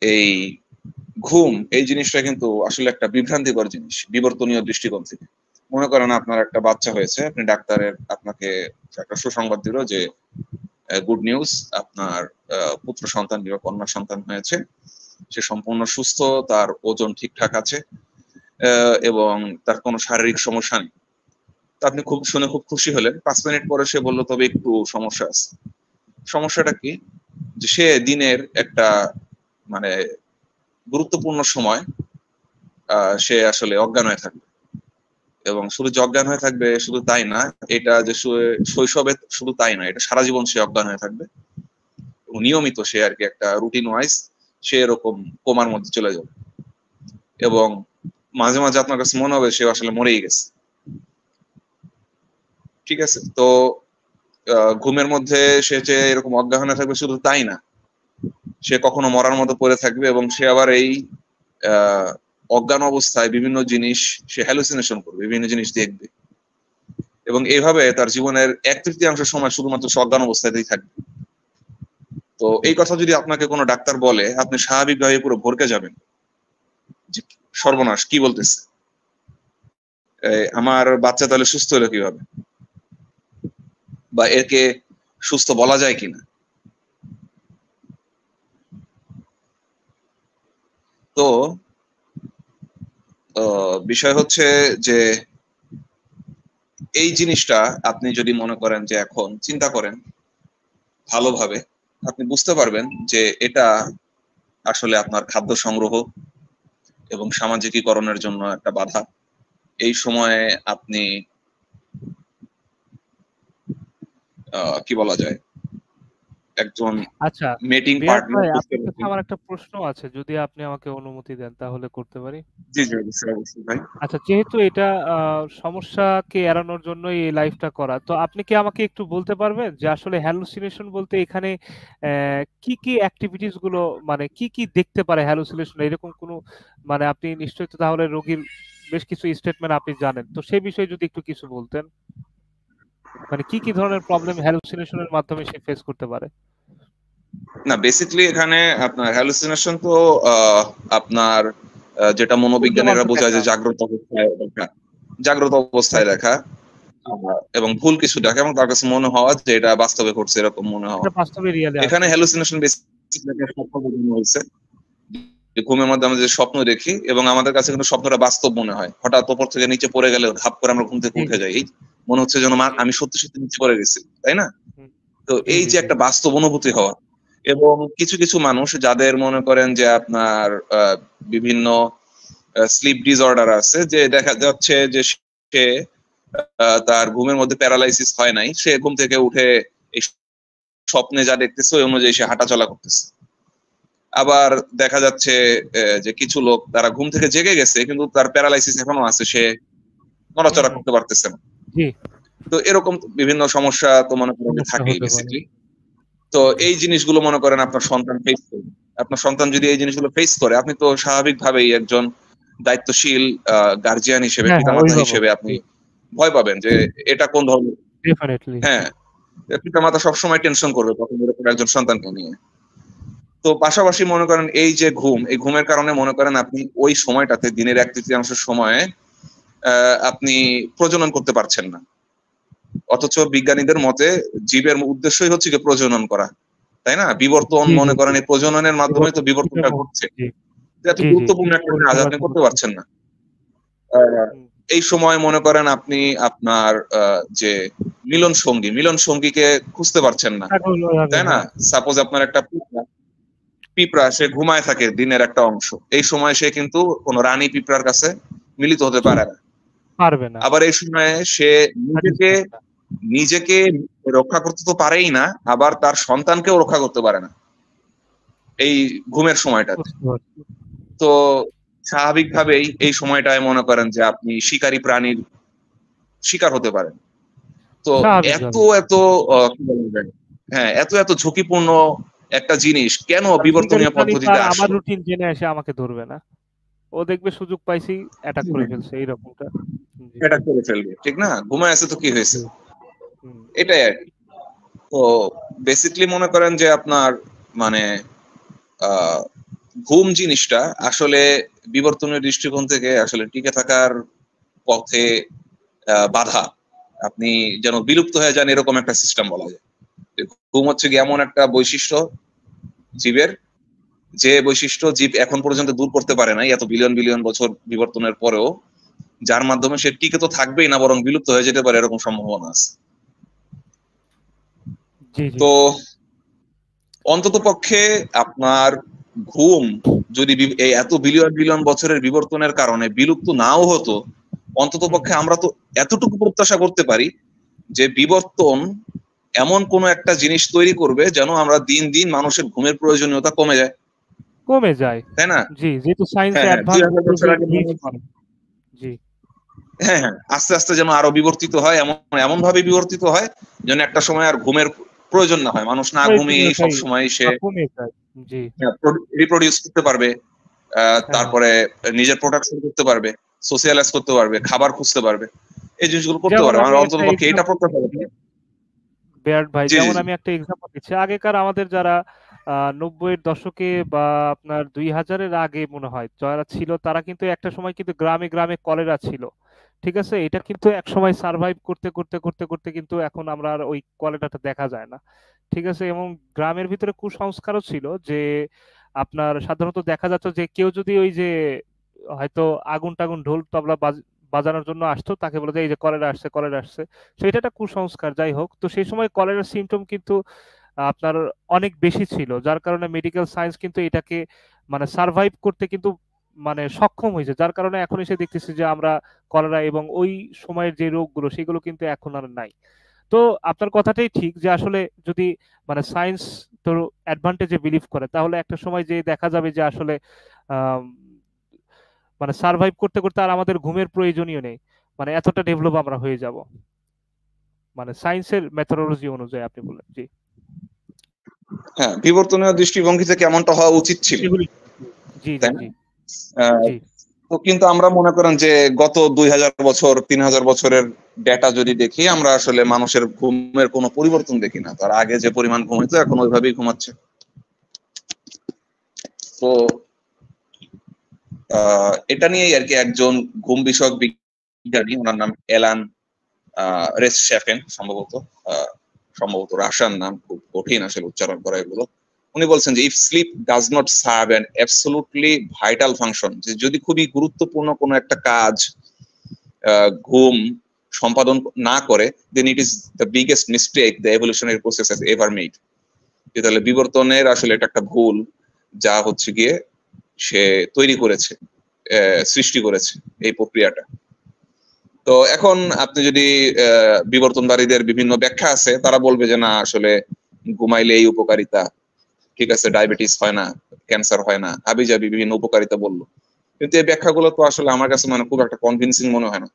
এই ঘুম এই জিনিসটা কিন্তু আসলে একটা বিভ্রান্তিকর জিনিস বিবর্তনীয় দৃষ্টিকোণ থেকে। মনে করেন আপনার একটা বাচ্চা হয়েছে, আপনি ডাক্তারের আপনাকে একটা সুসংবাদ দিল যে গুড নিউজ, আপনার পুত্র সন্তান কিংবা কন্যা সন্তান হয়েছে, সে সম্পূর্ণ সুস্থ, তার ওজন ঠিকঠাক আছে এবং তার কোনো শারীরিক সমস্যা নেই। তো আপনি শুনে খুব খুশি হলেন। 5 মিনিট পরে সে বলল তবে একটু সমস্যা আছে। সমস্যাটা কি? যে সে দিনের একটা মানে গুরুত্বপূর্ণ সময় সে আসলে অজ্ঞান হয়ে থাকবে, এবং শুধু যে অজ্ঞান হয়ে থাকবে শুধু তাই না, এটা যে শৈশবে শুধু তাই না, এটা সারা জীবন সে অজ্ঞান হয়ে থাকবে। নিয়মিত সে আর কি একটা রুটিন ওয়াইজ সে এরকম কোমার মধ্যে চলে যাবে, এবং মাঝে মাঝে আপনার কাছে মনে হবে সে আসলে মরেই গেছে। ঠিক আছে? তো ঘুমের মধ্যে সে যে এরকম অজ্ঞান হয়ে থাকবে শুধু তাই না, সে কখনো মরার মতো পড়ে থাকবে, এবং সে আবার এই অজ্ঞান অবস্থায় বিভিন্ন জিনিস সে হ্যালুসিনেশন করবে, বিভিন্ন জিনিস দেখবে, এবং এইভাবে তার জীবনের 1/3 সময় শুধুমাত্র অজ্ঞান অবস্থাতেই থাকবে। তো এই কথা যদি আপনাকে কোনো ডাক্তার বলে, আপনি স্বাভাবিকভাবে পুরো ভরকে যাবেন যে সর্বনাশ, কি বলতেছে, আমার বাচ্চা তাহলে সুস্থ হলো কিভাবে, বা একে সুস্থ বলা যায় কিনা। তো বিষয় হচ্ছে যে এই জিনিসটা আপনি যদি মনে করেন যে এখন চিন্তা করেন ভালোভাবে, আপনি বুঝতে পারবেন যে এটা আসলে আপনার খাদ্য সংগ্রহ এবং সামাজিকীকরণের জন্য একটা বাধা। এই সময়ে আপনি কি বলা যায়, একজন আচ্ছা, মেটিং রিয়াদ পার্টনার ভাই, খুঁজতে আপনার কাছে পারবেন। আমার একটা প্রশ্ন আছে, যদি আপনি আমাকে অনুমতি দেন তাহলে করতে পারি। জি জি, অবশ্যই অবশ্যই ভাই। আচ্ছা, যেহেতু এটা সমস্যাকে এড়ানোর জন্য এই লাইভটা করা, তো আপনি কি আমাকে একটু বলতে পারবেন যে আসলে হ্যালুসিনেশন বলতে এখানে কি কি অ্যাক্টিভিটিস গুলো, মানে কি কি দেখতে পারে হ্যালুসিনেশন, এরকম কোনো, মানে আপনি নিশ্চয়ই তো তাহলে রোগীর বেশ কিছু স্টেটমেন্ট আপনি জানেন, তো সেই বিষয়ে যদি একটু কিছু বলতেন, মানে কি কি ধরনের প্রবলেম হ্যালুসিনেশনের মাধ্যমে সে ফেস করতে পারে। না, বেসিক্যালি এখানে আপনার হ্যালুসিনেশন তো আপনার যেটা মনোবিজ্ঞানীরা উল্টোপাল্টা বোঝায় দেখা। যে জাগ্রত অবস্থায় দেখা, জাগ্রত অবস্থায় এক্স্যাক্টলি। দেখা, এবং ভুল কিছু দেখা, এবং তার কাছে মনে হওয়া যে এটা বাস্তবে ঘটছে এরকম মনে হওয়া। এটা বাস্তবে রিয়েলে এখানে আছে। হ্যালুসিনেশন বেসিক্যালি স্বপ্ন বোঝানো হয়েছে। যে ঘুমের মধ্যে আমরা যে স্বপ্ন দেখি এবং আমাদের কাছে কিন্তু স্বপ্নটা বাস্তব মনে হয়, হঠাৎ উপর থেকে নিচে পড়ে গেলে ধাপ করে আমরা ঘুম থেকে জি উঠে জি যাই, এই মনে হচ্ছে যেন জি আমি সত্যি সত্যি নিচে পড়ে গেছি, তাই না? হুম, তো জি এই জি যে জি একটা বাস্তব অনুভূতি হওয়া, এবং কিছু কিছু মানুষ যাদের মনে করেন যে আপনার বিভিন্ন স্লিপ ডিসঅর্ডার আছে, যে দেখা যাচ্ছে যে সে তার ঘুমের মধ্যে প্যারালাইসিস হয় নাই, সে ঘুম থেকে উঠে এই স্বপ্নে যা দেখতেছে ওই অনুযায়ী সে হাঁটাচলা করতেছে। আবার দেখা যাচ্ছে যে কিছু লোক তারা ঘুম থেকে জেগে গেছে কিন্তু তার প্যারালাইসিস এখনো আছে, সে হুম নড়াচড়া হুম, করতে পারতেছে না। জি, তো এরকম বিভিন্ন সমস্যা তো মনে করেন যে সমস্যা থাকেই হতে পারে। বেসিকলি। তো এই জিনিসগুলো মনে করেন আপনার সন্তান ফেস করবে। আপনার সন্তান যদি এই জিনিসগুলো ফেস করে, আপনি তো স্বাভাবিকভাবেই একজন দায়িত্বশীল গার্জিয়ান হিসেবে, হ্যাঁ হ্যাঁ, পিতামাতা অভিভাবক। হিসেবে আপনি জি, ভয় পাবেন যে এটা কোন ধরনের। ডেফিনেটলি। হ্যাঁ, পিতামাতা সবসময় টেনশন করবে তখন এরকম একজন সন্তানকে নিয়ে। তো পাশাপাশি মনে করেন এই যে ঘুম, এই ঘুমের কারণে মনে করেন আপনি ওই সময়টাতে দিনের 1/3 সময়ে আপনি প্রজনন করতে পারছেন না। অথচ বিজ্ঞানীদের মতে জীবের উদ্দেশ্যই হচ্ছে কি প্রজনন করা, তাই না? বিবর্তন জি জি মনে জি, করেন এই প্রজননের মাধ্যমে তো জীবের বিবর্তনটা ঘটছে। জি এত জি জি, গুরুত্বপূর্ণ জীবের একটা কাজ পরিচয় আপনি করতে ঘটছে। পারছেন না। আহ, হুম, এই সময় মনে করেন আপনি আপনার যে মিলন সঙ্গীকে খুঁজতে পারছেন না, আগে হলো আগে, তাই না? হ্যাঁ। সাপোজ আপনার একটা পিঁপড়া সে ঘুমায় থাকে দিনের একটা অংশ, এই সময় সে কিন্তু কোনো রানী পিঁপড়ার কাছে মিলিত হতে পারে না। পারবে না। আবার এই সময়ে সে নিজেকে স্যাটিসফ্যাক্ট না। নিজেকে রক্ষা করতে তো পারেই না, আবার তার সন্তানকেও রক্ষা করতে পারে না এই ঘুমের সময়টাতে। বুঝতে পারছি। তো স্বাভাবিকভাবেই এই সময়টায় মনে করেন যে আপনি শিকারী প্রাণীর শিকার হতে পারেন। তো এত স্বাভাবিকভাবে। এত কি বলা যায়, হ্যাঁ, এত এত ঝুঁকিপূর্ণ একটা জিনিস কেন কারণ শিকারী বিবর্তনীয় প্রাণী তো পদ্ধতিতে আর আমার আসলো? রুটিন জেনে এসে আমাকে ধরবে না। ও দেখবে সুযোগ পাইছি, অ্যাটাক করে ফেলছে এইরকমটা। জি এটা করে ফেলবে, ঠিক না? ঘুমায় আছে তো কি হয়েছে, জি। হুম, এটাই আর কি। তো বেসিকলি মনে করেন যে আপনার মানে আহ ঘুম জিনিসটা আসলে বিবর্তনের দৃষ্টিকোণ থেকে আসলে টিকে থাকার পথে বাধা, আপনি যেন বিলুপ্ত হয়ে যান এরকম একটা সিস্টেম বলা যায়। ঘুম হচ্ছে কি এমন একটা বৈশিষ্ট্য জীবের, যে বৈশিষ্ট্য জীব এখন পর্যন্ত দূর করতে পারে নাই এত বিলিয়ন বিলিয়ন বছর বিবর্তনের পরেও, যার মাধ্যমে সে টিকে তো থাকবেই না, বরং বিলুপ্ত হয়ে যেতে পারে এরকম সম্ভাবনা আছে। তো অন্তত পক্ষে আপনার ঘুম যদি এই এত বিলিয়ন বিলিয়ন বছরের বিবর্তনের কারণে বিলুপ্ত নাও হতো, অন্তত পক্ষে আমরা তো এতটুকু প্রত্যাশা করতে পারি যে বিবর্তন এমন কোন একটা জিনিস তৈরি করবে যেন আমরা দিন দিন মানুষের ঘুমের প্রয়োজনীয়তা কমে যায়, তাই না? জি, যেহেতু সায়েন্স হ্যাঁ হ্যাঁ, আস্তে আস্তে যেন আরো বিবর্তিত হয়, এমন ভাবে বিবর্তিত হয় যেন একটা সময় আর ঘুমের প্রয়োজন না হয়, মানুষ না ঘুমিয়ে সব সময় সে রিপ্রোডিউস করতে পারবে, তারপরে নিজের প্রোডাকশন করতে পারবে, সোশ্যালাইজ করতে পারবে, খাবার খুঁজতে পারবে, এই জিনিসগুলো করতে পারবে। আমরা অন্তত পক্ষে এটা প্রত্যাশা করি। বেয়ার্ড ভাই, যেমন আমি একটা এক্সাম্পল দিচ্ছি, আগেকার আমাদের যারা 90-এর দশকে বা আপনার 2000-এর আগে মনে হয় যারা ছিল, তারা কিন্তু একটা সময় কিন্তু গ্রামে গ্রামে কলেরা ছিল, ঠিক আছে? এটা কিন্তু এক সময় সার্ভাইভ করতে করতে করতে করতে কিন্তু এখন আমরা আর ওই কলেরাটা দেখা যায় না, ঠিক আছে? এবং গ্রামের ভিতরে কুসংস্কারও ছিল যে আপনার সাধারণত দেখা যাচ্ছে যে কেউ যদি ওই যে হয়তো আগুন টাগুন ঢোল তবলা বাজানোর জন্য আসতো, তাকে বলে যে এই যে কলেরা আসছে কলেরা আসছে। তো এটা একটা কুসংস্কার, যাই হোক। তো সেই সময় কলেরার সিমটম কিন্তু আপনার অনেক বেশি ছিল, যার কারণে মেডিকেল সায়েন্স কিন্তু এটাকে মানে সার্ভাইভ করতে কিন্তু মানে সক্ষম হয়েছে, যার কারণে এখন এসে দেখতেছি যে আমরা কলেরা এবং ওই সময়ের যে রোগগুলো সেগুলো কিন্তু এখন আর নাই। তো আপনার কথাটাই ঠিক যে আসলে যদি মানে সায়েন্স তো অ্যাডভান্টেজে বিলিভ করে, তাহলে একটা সময় যে দেখা যাবে যে আসলে মানে সার্ভাইভ করতে করতে আর আমাদের ঘুমের প্রয়োজনীয় নেই, মানে এতটা ডেভেলপ আমরা হয়ে যাব, মানে সায়েন্সের মেথোডোলজি অনুযায়ী আপনি বললেন। জি হ্যাঁ, বিবর্তনীয় দৃষ্টিভঙ্গি থেকে এমনটা হওয়া উচিত ছিল। জি জি। তো কিন্তু আমরা মনে করেন যে গত 2000 বছর 3000 বছরের ডেটা যদি দেখি, আমরা আসলে মানুষের ঘুমের কোনো পরিবর্তন দেখি না। তার আগে যে পরিমাণ ঘুমাইতো এখন ওইভাবেই ঘুমাচ্ছে। তো এটা নিয়েই আর কি একজন ঘুম বিষয়ক বিজ্ঞানী, ওনার নাম এলান রেসশেফেন, সম্ভবত রাশিয়ান নাম, খুব কঠিন আসলে উচ্চারণ করা এগুলো। উনি বলছেন যে if sleep does not serve an absolutely vital function, যে যদি খুবই গুরুত্বপূর্ণ কোনো একটা কাজ ঘুম সম্পাদন না করে, then it is the biggest mistake the evolutionary process has ever made. তাহলে বিবর্তনের আসলে এটা একটা ভুল যা হচ্ছে গিয়ে সে তৈরি করেছে, সৃষ্টি করেছে এই প্রক্রিয়াটা। তো এখন আপনি যদি বিবর্তনবাদীদের বিভিন্ন ব্যাখ্যা আছে, তারা বলবে যে না আসলে ঘুমাইলে এই উপকারিতা, ঠিক আছে, ডায়াবেটিস হয় না, ক্যান্সার হয় না, হাবিজাবি বিভিন্ন উপকারিতা বললো। কিন্তু এই ব্যাখ্যাগুলো তো আসলে আমার কাছে মানে খুব একটা কনভিন্সিং মনে হয় না।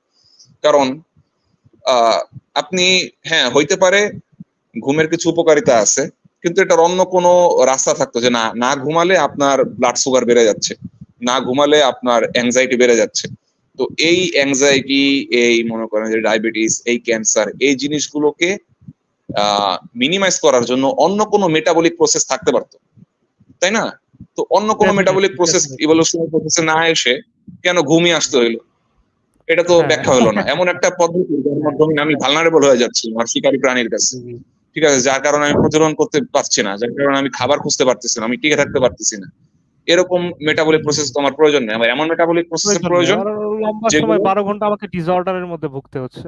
কারণ আপনি, হ্যাঁ হইতে পারে ঘুমের কিছু উপকারিতা আছে, কিন্তু এটার অন্য কোনো রাস্তা থাকতো যে না ঘুমালে আপনার ব্লাড সুগার বেড়ে যাচ্ছে, না ঘুমালে আপনার অ্যাংজাইটি বেড়ে যাচ্ছে। তো এই অ্যাংজাইটি, এই মনে করেন যে ডায়াবেটিস, এই ক্যান্সার, এই জিনিসগুলোকে মিনিমাইজ করার জন্য অন্য কোনো মেটাবলিক প্রসেস থাকতে পারতো, তাই না? তো অন্য কোনো মেটাবলিক প্রসেস ইভলিউশনারি প্রসেসে না এসে কেন ঘুমিয়ে আসতে হইলো? এটা তো ব্যাখ্যা হলো না। এমন একটা পদ্ধতি যার মাধ্যমে আমি ভালনারেবল হয়ে যাচ্ছি আর শিকারী প্রাণীর কাছে, ঠিক আছে, যার কারণে আমি প্রজনন করতে পারছি না, যার কারণে আমি খাবার খুঁজতে পারতেছি না, আমি টিকে থাকতে পারতেছি না। এরকম মেটাবলিক প্রসেস তো আমার প্রয়োজন নেই। আমার এমন মেটাবলিক প্রসেসের প্রয়োজন লম্বা সময় 12 ঘন্টা আমাকে ডিসঅর্ডারের মধ্যে ভুগতে হচ্ছে,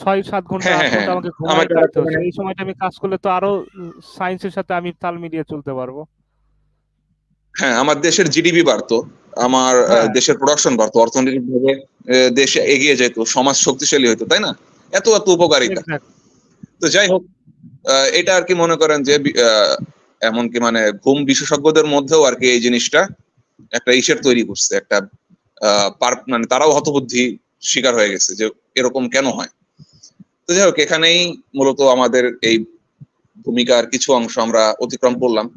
6-7 ঘন্টা 8 ঘন্টা আমাকে ঘুমাইতে হচ্ছে। এই সময়টা আমি কাজ করলে তো আরো সায়েন্সের সাথে আমি তাল মিলিয়ে চলতে পারবো। হ্যাঁ, আমার দেশের জিডিপি বাড়তো, আমার দেশের প্রোডাকশন বাড়তো, অর্থনৈতিকভাবে দেশ এগিয়ে যেত, সমাজ শক্তিশালী হতো, তাই না? এত উপকারিতা। তো যাই হোক, এটা আর কি মনে করেন যে এমনকি মানে ঘুম বিশেষজ্ঞদের মধ্যেও আর কি এই জিনিসটা একটা ইসের তৈরি করছে, একটা মানে তারাও হতবুদ্ধি শিকার হয়ে গেছে যে এরকম কেন হয়। তো যাই হোক, এখানেই মূলত আমাদের এই ভূমিকার কিছু অংশ আমরা অতিক্রম করলাম।